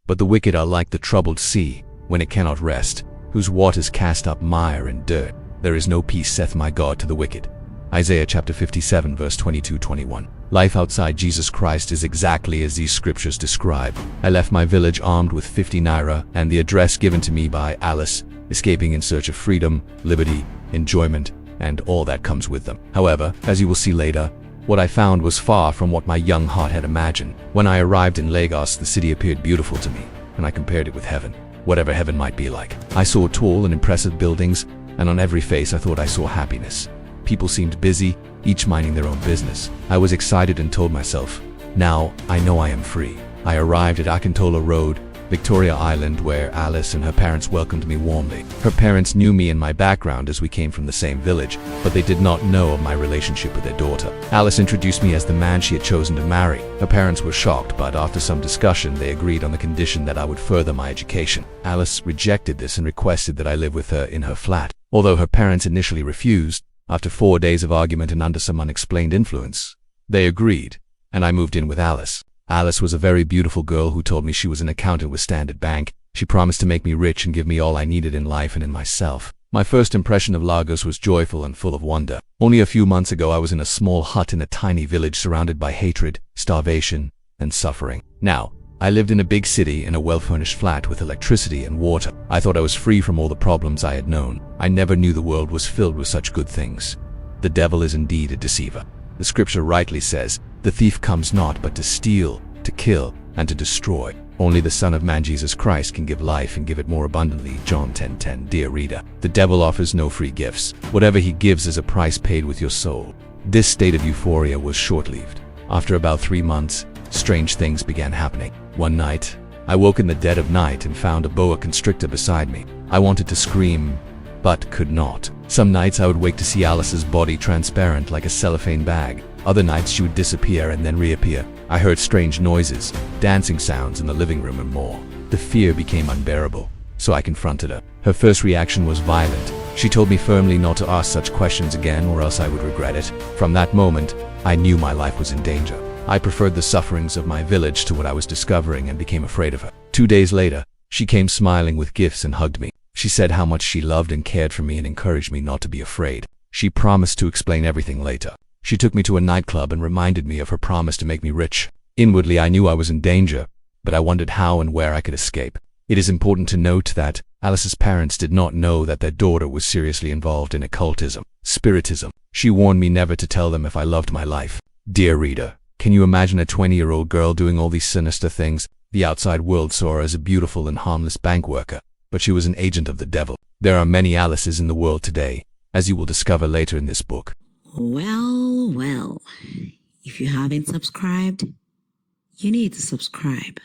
But the wicked are like the troubled sea, when it cannot rest, whose waters cast up mire and dirt. There is no peace, saith my God, to the wicked. Isaiah chapter 57, verse 22-21. Life outside Jesus Christ is exactly as these scriptures describe. I left my village armed with 50 naira and the address given to me by Alice, escaping in search of freedom, liberty, enjoyment, and all that comes with them. However, as you will see later, what I found was far from what my young heart had imagined. When I arrived in Lagos, the city appeared beautiful to me, and I compared it with heaven, whatever heaven might be like. I saw tall and impressive buildings, and on every face I thought I saw happiness. People seemed busy, each minding their own business. I was excited and told myself, now I know I am free. I arrived at Akintola Road, Victoria Island, where Alice and her parents welcomed me warmly. Her parents knew me and my background as we came from the same village, but they did not know of my relationship with their daughter. Alice introduced me as the man she had chosen to marry. Her parents were shocked, but after some discussion, they agreed on the condition that I would further my education. Alice rejected this and requested that I live with her in her flat. Although her parents initially refused, after 4 days of argument and under some unexplained influence, they agreed, and I moved in with Alice. Alice was a very beautiful girl who told me she was an accountant with Standard Bank. She promised to make me rich and give me all I needed in life and in myself. My first impression of Lagos was joyful and full of wonder. Only a few months ago I was in a small hut in a tiny village surrounded by hatred, starvation, and suffering. Now, I lived in a big city in a well-furnished flat with electricity and water. I thought I was free from all the problems I had known. I never knew the world was filled with such good things. The devil is indeed a deceiver. The scripture rightly says, "The thief comes not but to steal, to kill, and to destroy." Only the Son of Man Jesus Christ can give life and give it more abundantly. John 10:10. Dear reader, the devil offers no free gifts. Whatever he gives is a price paid with your soul. This state of euphoria was short-lived. After about 3 months, strange things began happening. One night, I woke in the dead of night and found a boa constrictor beside me. I wanted to scream, but could not. Some nights I would wake to see Alice's body transparent like a cellophane bag. Other nights she would disappear and then reappear. I heard strange noises, dancing sounds in the living room and more. The fear became unbearable, so I confronted her. Her first reaction was violent. She told me firmly not to ask such questions again or else I would regret it. From that moment, I knew my life was in danger. I preferred the sufferings of my village to what I was discovering and became afraid of her. 2 days later, she came smiling with gifts and hugged me. She said how much she loved and cared for me and encouraged me not to be afraid. She promised to explain everything later. She took me to a nightclub and reminded me of her promise to make me rich. Inwardly, I knew I was in danger, but I wondered how and where I could escape. It is important to note that Alice's parents did not know that their daughter was seriously involved in occultism, spiritism. She warned me never to tell them if I loved my life. Dear reader, can you imagine a 20-year-old girl doing all these sinister things? The outside world saw her as a beautiful and harmless bank worker, but she was an agent of the devil. There are many Alices in the world today, as you will discover later in this book. Well, if you haven't subscribed, you need to subscribe.